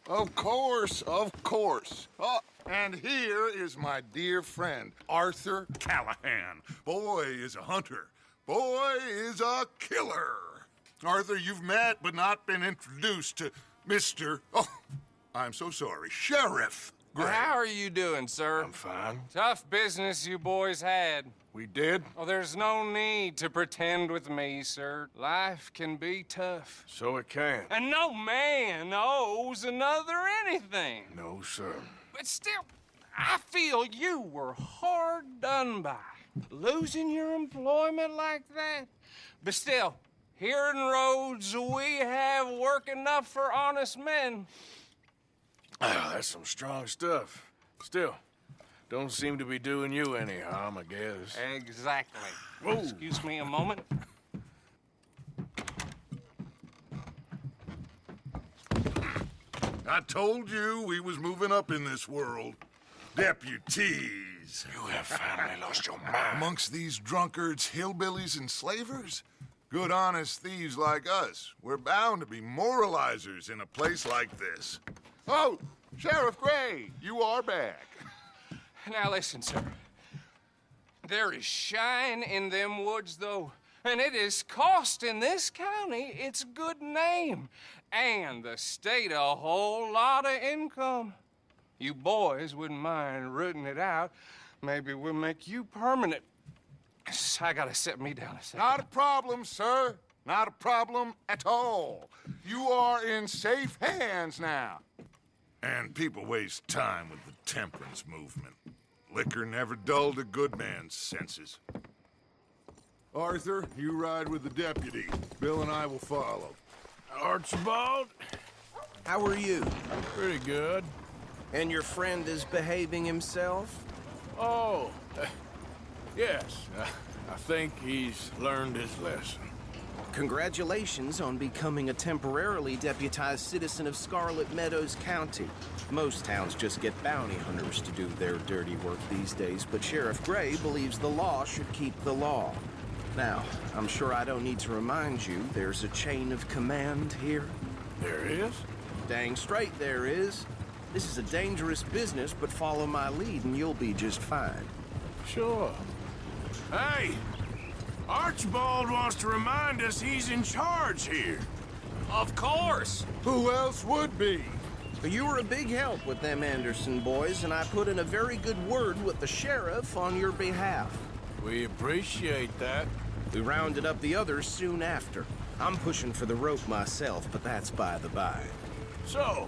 Of course, of course. Oh, and here is my dear friend, Arthur Callahan. Boy is a hunter. Boy is a killer. Arthur, you've met but not been introduced to Mr. Oh, I'm so sorry, Sheriff Gray. How are you doing, sir? I'm fine. Tough business you boys had. We did? Oh, there's no need to pretend with me, sir. Life can be tough. So it can. And no man owes another anything. No, sir. But still, I feel you were hard done by. Losing your employment like that. But still, here in Rhodes, we have work enough for honest men. Oh, that's some strong stuff. Still, don't seem to be doing you any harm, I guess. Exactly. Whoa. Excuse me a moment. I told you we was moving up in this world. Deputies. You have finally lost your mind. Amongst these drunkards, hillbillies, and slavers? Good, honest thieves like us. We're bound to be moralizers in a place like this. Oh, Sheriff Gray, you are back. Now listen, sir. There is shine in them woods, though, and it is costing this county its good name and the state a whole lot of income. You boys wouldn't mind rooting it out. Maybe we'll make you permanent. I gotta sit me down a second. Not a problem, sir. Not a problem at all. You are in safe hands now. And people waste time with the temperance movement. Liquor never dulled a good man's senses. Arthur, you ride with the deputy. Bill and I will follow. Archibald? How are you? Pretty good. And your friend is behaving himself? Oh, yes. I think he's learned his lesson. Congratulations on becoming a temporarily deputized citizen of Scarlet Meadows County. Most towns just get bounty hunters to do their dirty work these days, but Sheriff Gray believes the law should keep the law. Now, I'm sure I don't need to remind you, there's a chain of command here. There is? Dang straight there is. This is a dangerous business, but follow my lead and you'll be just fine. Sure. Hey! Archibald wants to remind us he's in charge here. Of course. Who else would be? You were a big help with them Anderson boys, and I put in a very good word with the sheriff on your behalf. We appreciate that. We rounded up the others soon after. I'm pushing for the rope myself, but that's by the by. So,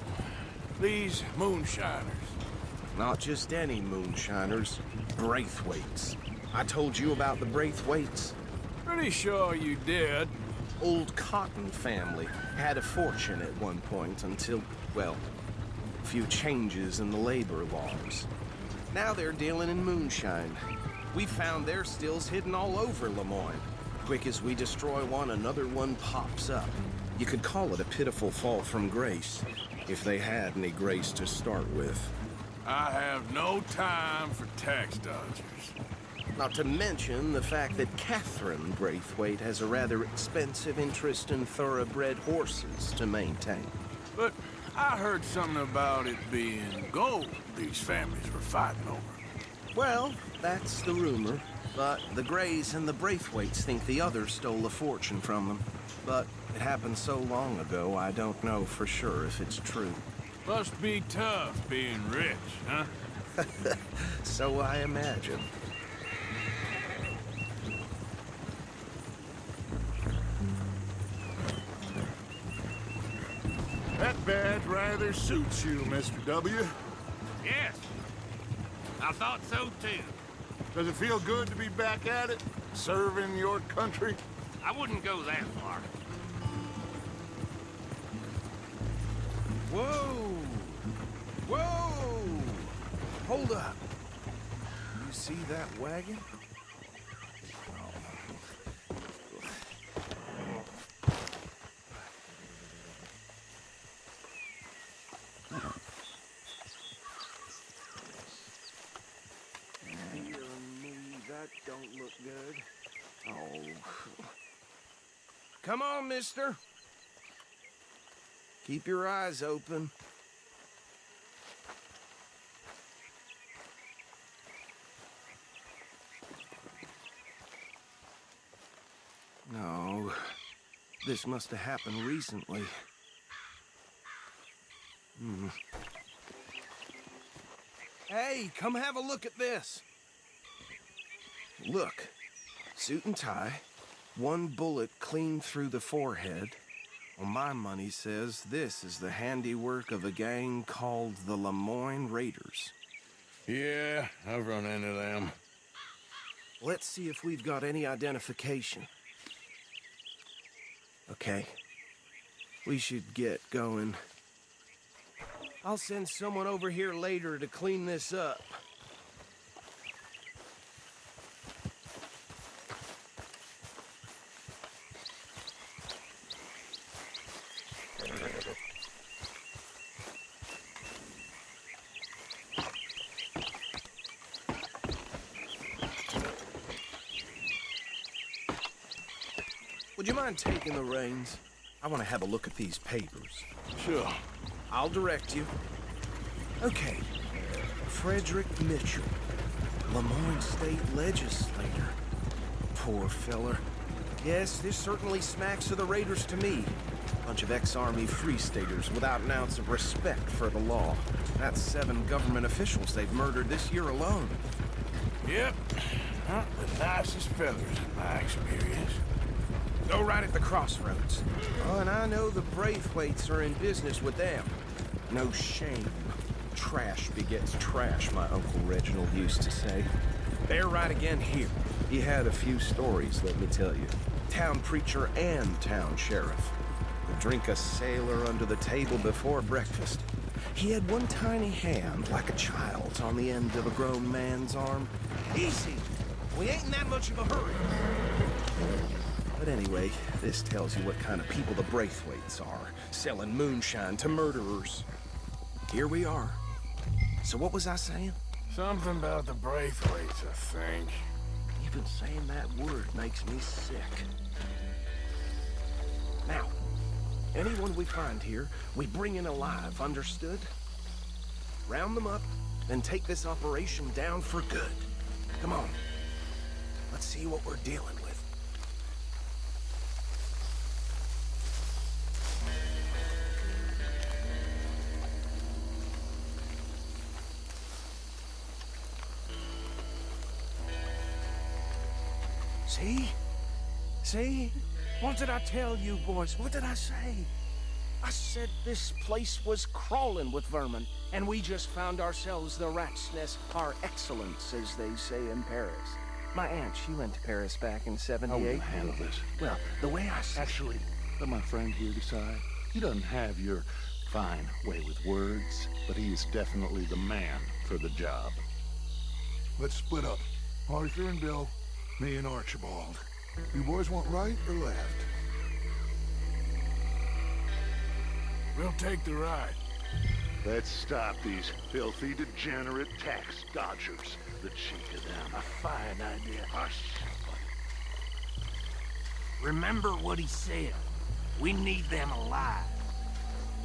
these moonshiners. Not just any moonshiners, Braithwaites. I told you about the Braithwaites. Pretty sure you did. Old Cotton family had a fortune at one point until, well, a few changes in the labor laws. Now they're dealing in moonshine. We found their stills hidden all over Lemoyne. Quick as we destroy one, another one pops up. You could call it a pitiful fall from grace, if they had any grace to start with. I have no time for tax dodgers. Not to mention the fact that Catherine Braithwaite has a rather expensive interest in thoroughbred horses to maintain. But I heard something about it being gold these families were fighting over. Well, that's the rumor. But the Grays and the Braithwaites think the others stole a fortune from them. But it happened so long ago, I don't know for sure if it's true. Must be tough being rich, huh? So I imagine. That badge rather suits you, Mr. W. Yes. I thought so, too. Does it feel good to be back at it? Serving your country? I wouldn't go that far. Whoa! Whoa! Hold up. You see that wagon? That don't look good. Oh. Come on, mister. Keep your eyes open. No, this must have happened recently. Hey, come have a look at this. Look, suit and tie, one bullet clean through the forehead. Well, my money says this is the handiwork of a gang called the Lemoyne Raiders. Yeah, I've run into them. Let's see if we've got any identification. Okay, we should get going. I'll send someone over here later to clean this up. Would you mind taking the reins? I want to have a look at these papers. Sure. I'll direct you. Okay. Frederick Mitchell, Lemoyne State Legislator. Poor feller. Yes, this certainly smacks of the Raiders to me. Bunch of ex-Army Free Staters without an ounce of respect for the law. That's 7 government officials they've murdered this year alone. Yep. Not the nicest fellas in my experience. Go right at the crossroads. Oh, and I know the Braithwaites are in business with them. No shame. Trash begets trash, my Uncle Reginald used to say. They're right again here. He had a few stories, let me tell you. Town preacher and town sheriff. Would drink a sailor under the table before breakfast. He had one tiny hand, like a child's, on the end of a grown man's arm. Easy! We ain't in that much of a hurry. But anyway, this tells you what kind of people the Braithwaites are, selling moonshine to murderers. Here we are. So what was I saying? Something about the Braithwaites, I think. Even saying that word makes me sick. Now, anyone we find here, we bring in alive, understood? Round them up, then take this operation down for good. Come on. Let's see what we're dealing with. See? See? What did I tell you, boys? What did I say? I said this place was crawling with vermin, and we just found ourselves the rat's nest par excellence, as they say in Paris. My aunt, she went to Paris back in How will '78. you handle this? Well, the way I see Actually, let my friend here decide. He doesn't have your fine way with words, but he is definitely the man for the job. Let's split up. Arthur and Bill, me and Archibald. You boys want right or left? We'll take the ride. Let's stop these filthy, degenerate tax dodgers. The cheek of them. A fine idea. Hush. Remember what he said. We need them alive.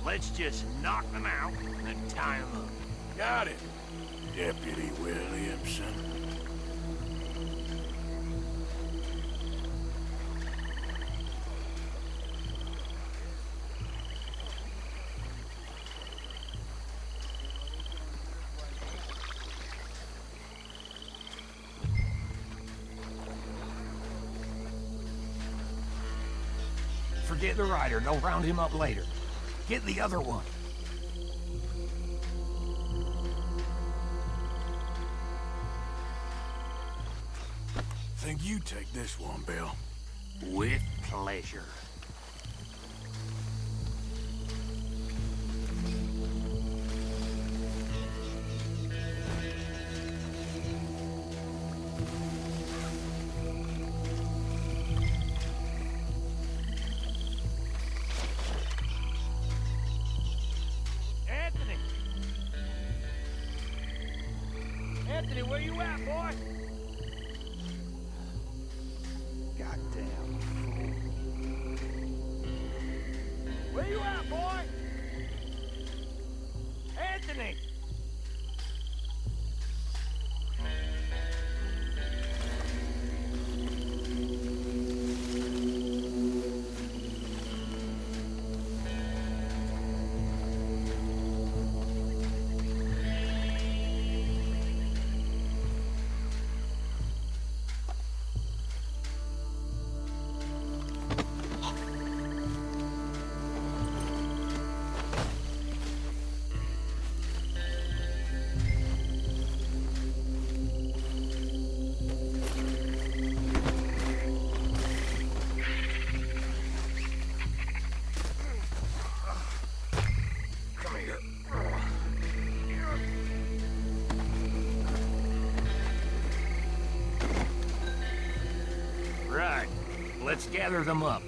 Let's just knock them out and tie them up. Got it, Deputy Williamson. Forget the rider. They'll round him up later. Get the other one. Think you take this one, Bill. With pleasure. Anthony! Anthony, where you at, boy? Goddamn fool. Where you at, boy? Anthony! Right. Let's gather them up.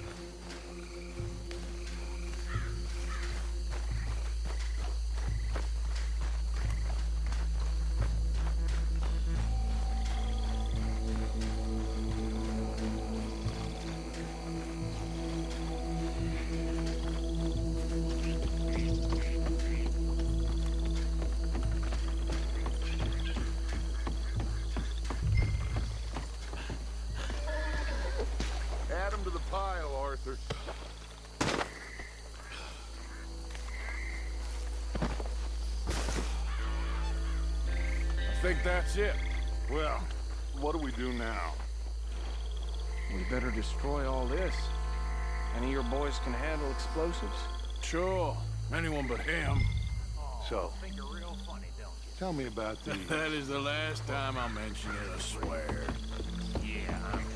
Add them to the pile, Arthur. I think that's it. Well, what do we do now? We better destroy all this. Any of your boys can handle explosives? Sure. Anyone but him. So, Think you're real funny, don't tell me about the... That is the last time I'll mention it, I swear. you? Yeah, I'm sure.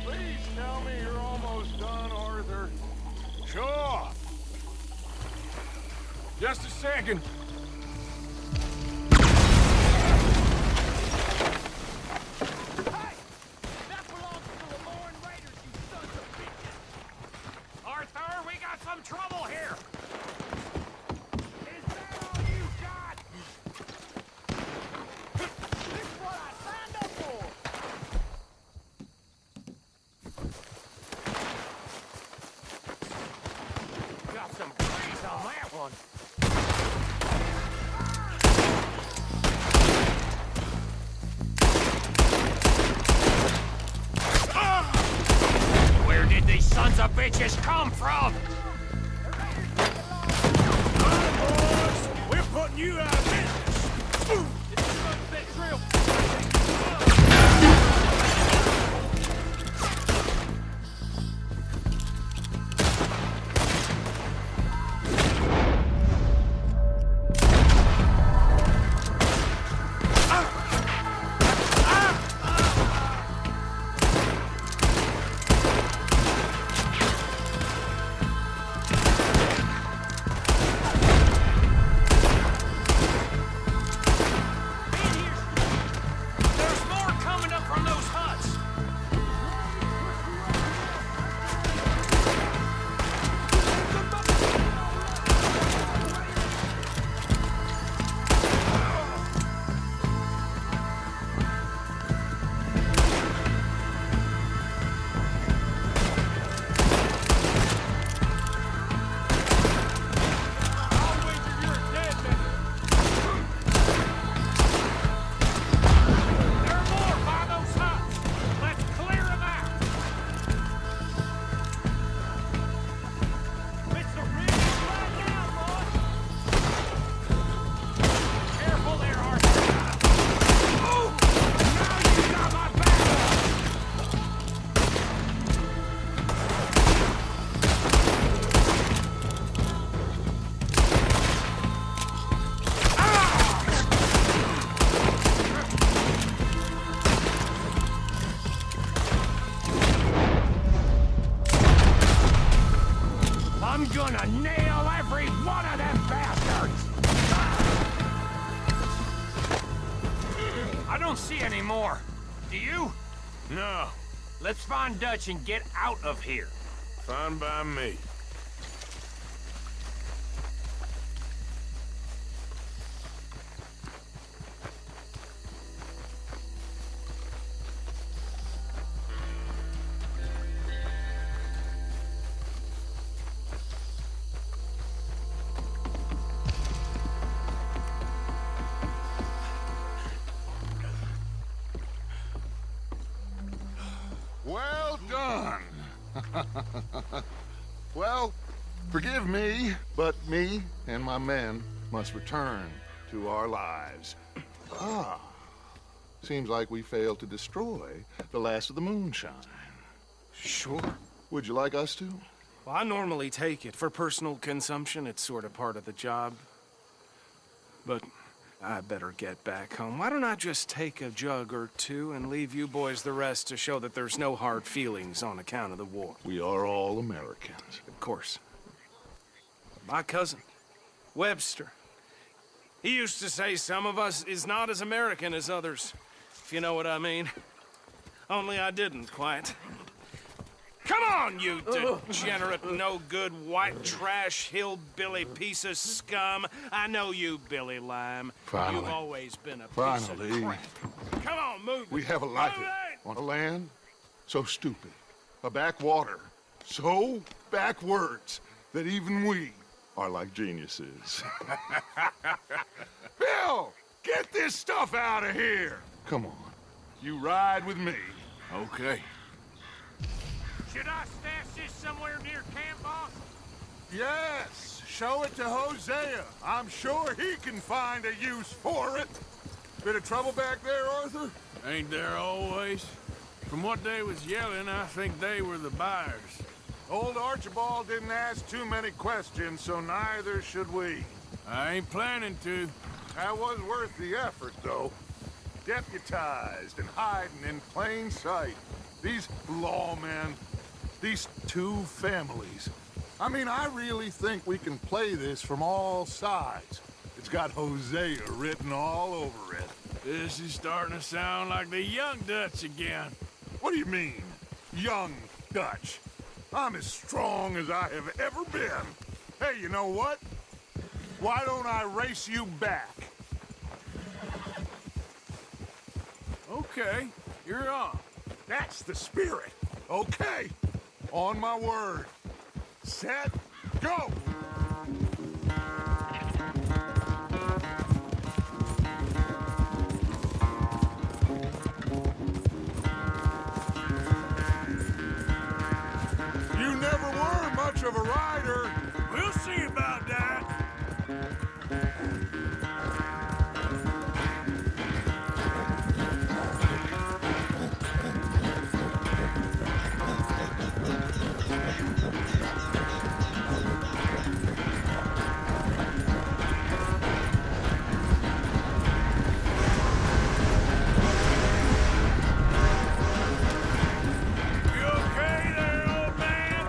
Please tell me you're almost done, Arthur. Sure. Just a second. Arthur, we got some trouble here! Is that all you got? This is what I signed up for! Got some grace on that one. Where did these sons of bitches come from? We're putting you out of business. There's more coming up from those huts. There are more by those huts. Let's clear them out. It's a real flat now, boys. Careful there, Arthur. Oh! Now you got my back. I'm gonna nail every one of them bastards! I don't see any more. Do you? No. Let's find Dutch and get out of here. Fine by me. done. Well, forgive me, but me and my men must return to our lives. Ah, seems like we failed to destroy the last of the moonshine. Sure. Would you like us to? Well, I normally take it. For personal consumption, it's sort of part of the job. But I better get back home. Why don't I just take a jug or two and leave you boys the rest to show that there's no hard feelings on account of the war? We are all Americans. Of course. My cousin, Webster, he used to say some of us is not as American as others, if you know what I mean. Only I didn't quite. Come on, you degenerate, no-good, white trash, hillbilly piece of scum. I know you, Billy Lime. Finally. You've always been a piece Finally. of crap. Come on, move it. We have a life Move it! on a land so stupid, a backwater so backwards that even we are like geniuses. Bill, get this stuff out of here. Come on, you ride with me. Okay. Should I stash this somewhere near camp, boss? Yes, show it to Hosea. I'm sure he can find a use for it. Bit of trouble back there, Arthur? Ain't there always? From what they was yelling, I think they were the buyers. Old Archibald didn't ask too many questions, so neither should we. I ain't planning to. That was worth the effort, though. Deputized and hiding in plain sight. These lawmen, these two families. I mean, I really think we can play this from all sides. It's got Hosea written all over it. This is starting to sound like the Young Dutch again. What do you mean, young Dutch? I'm as strong as I have ever been. Hey, you know what? Why don't I race you back? Okay, you're on. That's the spirit. Okay, on my word. Set, go! You never were much of a rider. We'll see about that. You okay there, old man?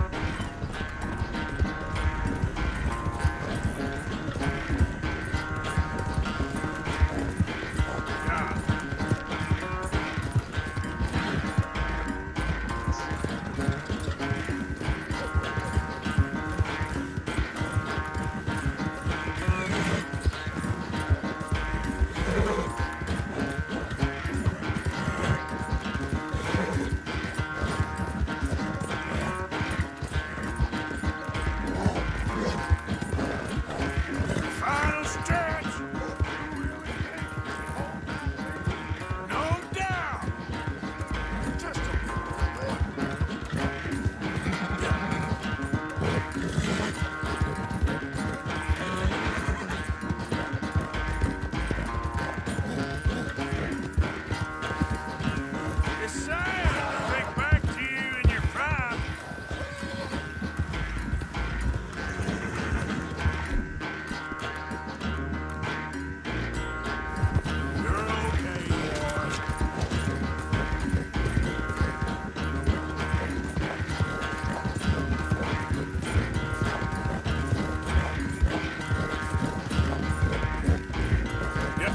Final stretch. No doubt. Just a It's sad to think back to you in your prime. You're okay, boy. Yep.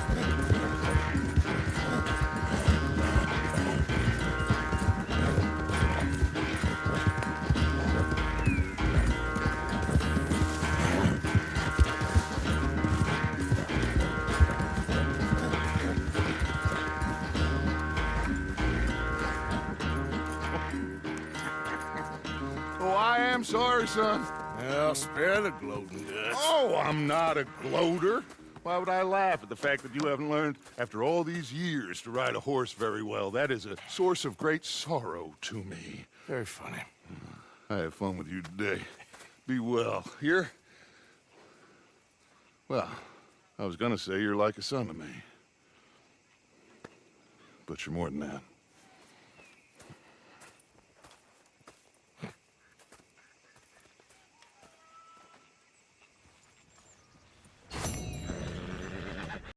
Oh, I am sorry, son. Well, spare the gloating, Dutch. Oh, I'm not a gloater. Why would I laugh at the fact that you haven't learned, after all these years, to ride a horse very well? That is a source of great sorrow to me. Very funny. I had fun with you today. Be well. Here? Well, I was gonna say you're like a son to me. But you're more than that.